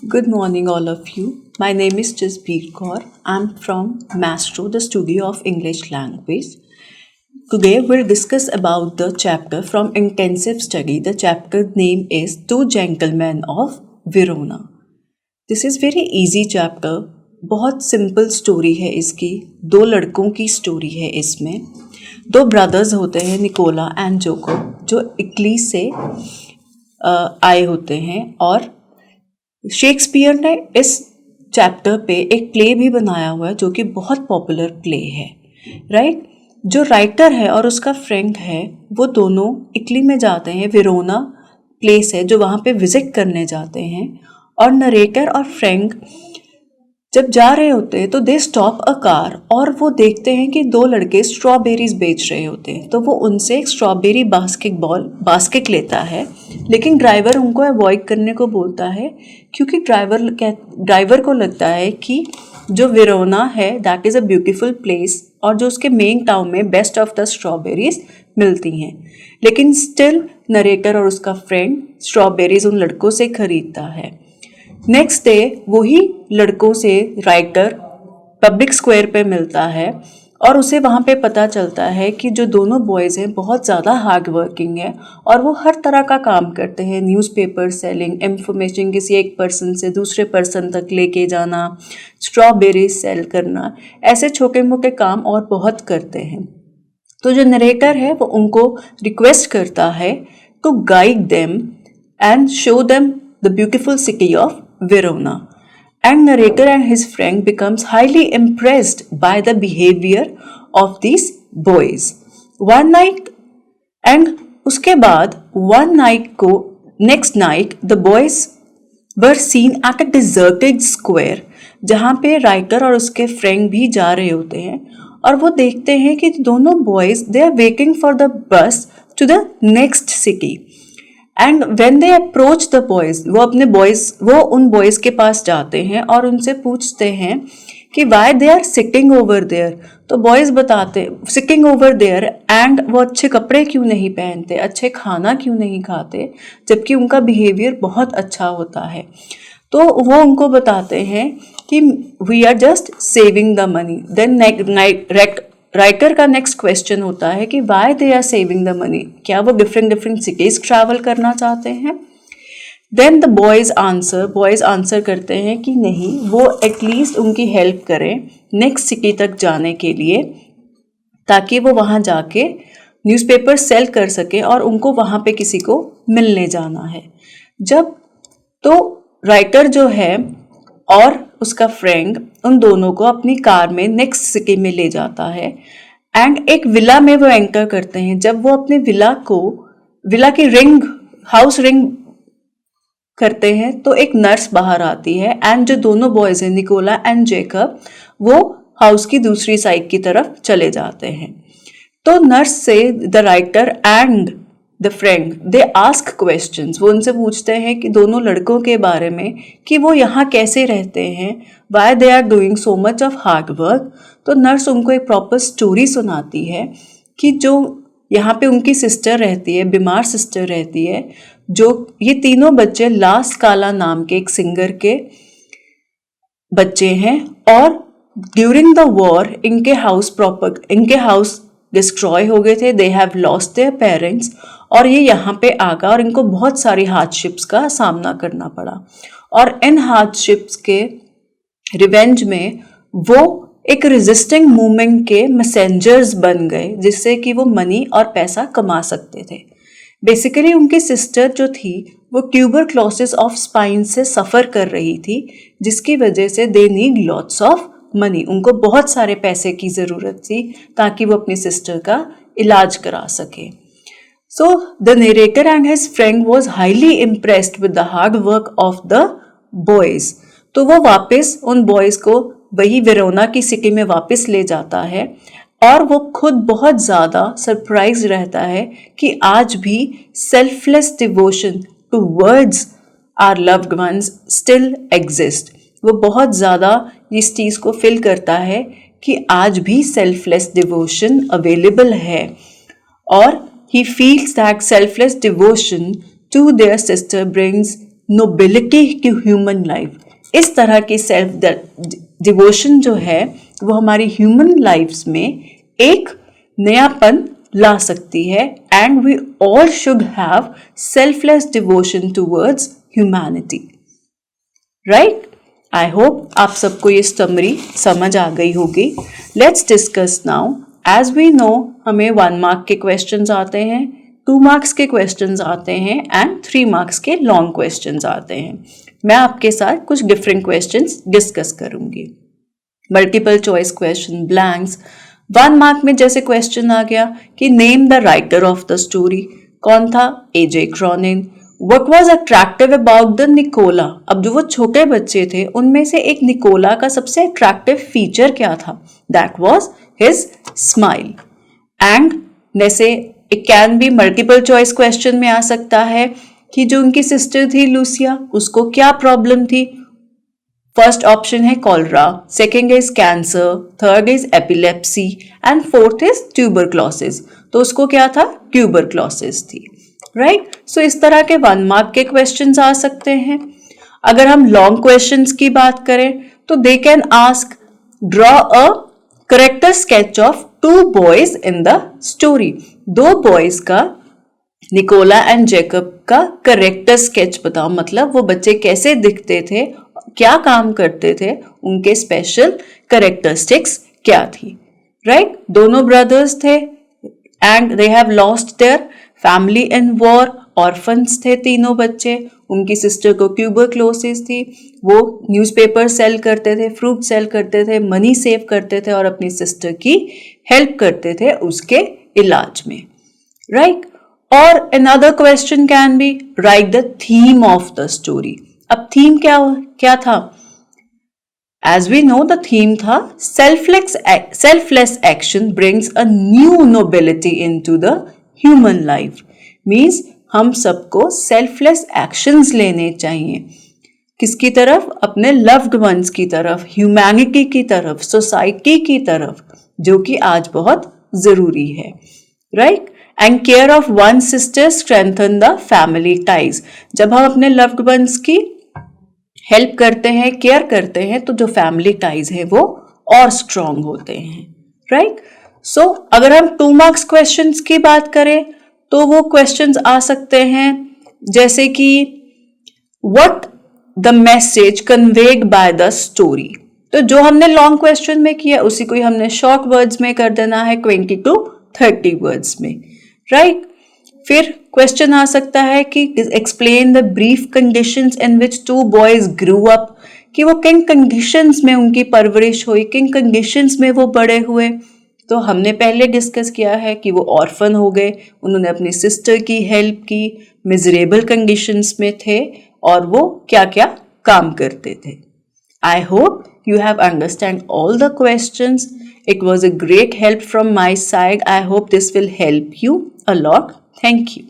Good morning, all of you. My name is Jasbir Kaur. I'm from Mastro, the studio of English language. Today, we'll discuss about the chapter from intensive study. The chapter name is Two Gentlemen of Verona. This is very easy chapter. बहुत simple story है इसकी. दो लड़कों की story है इसमें. दो brothers होते हैं, निकोला एंड जोको, जो इटली से आए होते हैं. और शेक्सपियर ने इस चैप्टर पे एक प्ले भी बनाया हुआ है जो कि बहुत पॉपुलर प्ले है, राइट. जो राइटर है और उसका फ्रेंड है वो दोनों इटली में जाते हैं. वेरोना प्लेस है जो वहाँ पे विजिट करने जाते हैं. और नरेटर और फ्रेंड जब जा रहे होते हैं तो दे स्टॉप अ कार और वो देखते हैं कि दो लड़के स्ट्रॉबेरीज बेच रहे होते हैं. तो वो उनसे एक स्ट्रॉबेरी बास्केट लेता है, लेकिन ड्राइवर उनको अवॉइड करने को बोलता है क्योंकि ड्राइवर को लगता है कि जो वेरोना है that is a beautiful place और जो उसके मेन टाउन में बेस्ट ऑफ द स्ट्रॉबेरीज मिलती हैं. लेकिन स्टिल नरेटर और उसका फ्रेंड स्ट्रॉबेरीज उन लड़कों से खरीदता है. नेक्स्ट डे वही लड़कों से राइटर पब्लिक स्क्वायर पे मिलता है और उसे वहाँ पे पता चलता है कि जो दोनों बॉयज़ हैं बहुत ज़्यादा हार्ड वर्किंग है और वो हर तरह का काम करते हैं. न्यूज़पेपर सेलिंग, इंफॉर्मेशन किसी एक पर्सन से दूसरे पर्सन तक लेके जाना, स्ट्रॉबेरी सेल करना, ऐसे छोटे मोटे काम और बहुत करते हैं. तो जो नरेटर है वो उनको रिक्वेस्ट करता है to guide them and show them the beautiful city of Verona. And narrator and his friend becomes highly impressed by the behavior of these boys. One night and उसके बाद next night the boys were seen at a deserted square जहाँ पे writer और उसके friend भी जा रहे होते हैं. और वो देखते हैं कि दोनों boys they are waiting for the bus to the next city. And when they approach the boys, वो उन बॉयज के पास जाते हैं और उनसे पूछते हैं कि why they are sitting over there. तो बॉयज बताते सिटिंग ओवर देयर एंड वो अच्छे कपड़े क्यों नहीं पहनते, अच्छे खाना क्यों नहीं खाते, जबकि उनका बिहेवियर बहुत अच्छा होता है. तो वो उनको बताते हैं कि we are just saving the money. Then writer का नेक्स्ट क्वेश्चन होता है कि why they are saving the money, क्या वो डिफरेंट सिटीज ट्रैवल करना चाहते हैं. देन द बॉयज आंसर करते हैं कि नहीं, वो एटलीस्ट उनकी हेल्प करें नेक्स्ट सिटी तक जाने के लिए ताकि वो वहाँ जाके न्यूज़पेपर सेल कर सकें और उनको वहाँ पे किसी को मिलने जाना है. जब तो राइटर जो है और उसका फ्रेंड उन दोनों को अपनी कार में नेक्स्ट सिटी में ले जाता है एंड एक विला में वो एंटर करते हैं. जब वो अपने विला की हाउस रिंग करते हैं तो एक नर्स बाहर आती है एंड जो दोनों बॉयज हैं निकोला एंड जेकब वो हाउस की दूसरी साइड की तरफ चले जाते हैं. तो नर्स से the writer and the friend they ask questions. वो उनसे पूछते हैं कि दोनों लड़कों के बारे में कि वो यहाँ कैसे रहते हैं, why they are doing so much of hard work. तो नर्स उनको एक प्रॉपर स्टोरी सुनाती है कि जो यहाँ पे उनकी सिस्टर रहती है, बीमार सिस्टर रहती है, जो ये तीनों बच्चे लास काला नाम के एक सिंगर के बच्चे हैं और ड्यूरिंग द वॉर इनके हाउस डिस्ट्रॉय हो गए थे. They have lost their parents और ये यहाँ पे आ गए और इनको बहुत सारी हार्डशिप्स का सामना करना पड़ा. और इन हार्डशिप्स के रिवेंज में वो एक रेजिस्टिंग मूवमेंट के मैसेंजर्स बन गए जिससे कि वो मनी और पैसा कमा सकते थे. बेसिकली उनकी सिस्टर जो थी वो ट्यूबरक्लोसिस ऑफ स्पाइन से सफ़र कर रही थी जिसकी वजह से they need lots of money. उनको बहुत सारे पैसे की ज़रूरत थी ताकि वो अपनी सिस्टर का इलाज करा सके. So the narrator and his friend was highly impressed with the hard work of the boys. तो वो वापस उन बॉयज़ को वही वेरोना की सिटी में वापस ले जाता है और वो खुद बहुत ज़्यादा सरप्राइज रहता है कि आज भी selfless devotion towards our loved ones still exist. वो बहुत ज़्यादा इस चीज़ को फील करता है कि आज भी सेल्फलेस डिवोशन अवेलेबल है और he feels that selfless devotion to their sister brings nobility to human life. इस तरह की सेल्फ डिवोशन जो है वो हमारी ह्यूमन लाइफ्स में एक नयापन ला सकती है। And we all should have selfless devotion towards humanity, right. I hope आप सबको ये समरी समझ आ गई होगी। Let's discuss now. As we know हमें 1 मार्क के क्वेश्चंस आते हैं, 2 मार्क्स के क्वेश्चंस आते हैं एंड 3 मार्क्स के लॉन्ग क्वेश्चंस आते हैं। मैं आपके साथ कुछ डिफरेंट क्वेश्चंस डिस्कस करूंगी। Multiple choice question, blanks. 1 mark में जैसे क्वेश्चन आ गया कि name the writer of the story, कौन था? A J Cronin. What was attractive about the Nicola? अब जो वो छोटे बच्चे थे उनमें से एक निकोला का सबसे अट्रैक्टिव फीचर क्या था? That was his smile. And जैसे it can be multiple choice question में आ सकता है कि जो उनकी सिस्टर थी लूसिया, उसको क्या प्रॉब्लम थी? फर्स्ट ऑप्शन है cholera, second is cancer, third is epilepsy and fourth is tuberculosis. तो उसको क्या था? ट्यूबरक्लोसिस थी, राइट। सो इस तरह के 1 मार्क के क्वेश्चंस आ सकते हैं। अगर हम लॉन्ग क्वेश्चंस की बात करें तो they can ask draw a character sketch of 2 boys in the story. 2 boys का, निकोला एंड जेकब का करेक्टर स्केच बताओ, मतलब वो बच्चे कैसे दिखते थे, क्या काम करते थे, उनके स्पेशल करेक्टरिस्टिक्स क्या थी, राइट। दोनों ब्रदर्स थे and they have lost their family in war. Orphans थे तीनों बच्चे। उनकी सिस्टर को ट्यूबरक्लोसिस थी। वो न्यूज़पेपर सेल करते थे, फ्रूट सेल करते थे, मनी सेव करते थे और अपनी सिस्टर की हेल्प करते थे उसके इलाज में, राइट। और another question can be right the theme of the story. अब थीम क्या था? As we know the theme था selfless action brings a new nobility into the human life. Means हम सबको सेल्फलेस एक्शंस लेने चाहिए। किसकी तरफ? अपने लव्ड वंस की तरफ, ह्यूमैनिटी की तरफ, सोसाइटी की तरफ, जो कि आज बहुत जरूरी है, right. And care of one sister strengthen the family ties. जब हम अपने लव्ड वंस की हेल्प करते हैं, केयर करते हैं, तो जो फैमिली टाइज है वो और स्ट्रांग होते हैं, राइट। सो अगर हम 2 मार्क्स क्वेश्चंस की बात करें तो वो क्वेश्चंस आ सकते हैं जैसे कि what the message conveyed by the story. तो जो हमने लॉन्ग क्वेश्चन में किया उसी को ही हमने शॉर्ट वर्ड्स में कर देना है, 20 to 30 वर्ड्स में, राइट। फिर क्वेश्चन आ सकता है कि explain the brief conditions in which 2 boys grew up, कि वो किन कंडीशंस में उनकी परवरिश हुई, किन कंडीशंस में वो बड़े हुए। तो हमने पहले डिस्कस किया है कि वो ऑर्फन हो गए, उन्होंने अपनी सिस्टर की हेल्प की, मिजरेबल कंडीशंस में थे और वो क्या क्या काम करते थे। I hope you have understand all the questions. It was a great help from my side. I hope this will help you a lot. Thank you.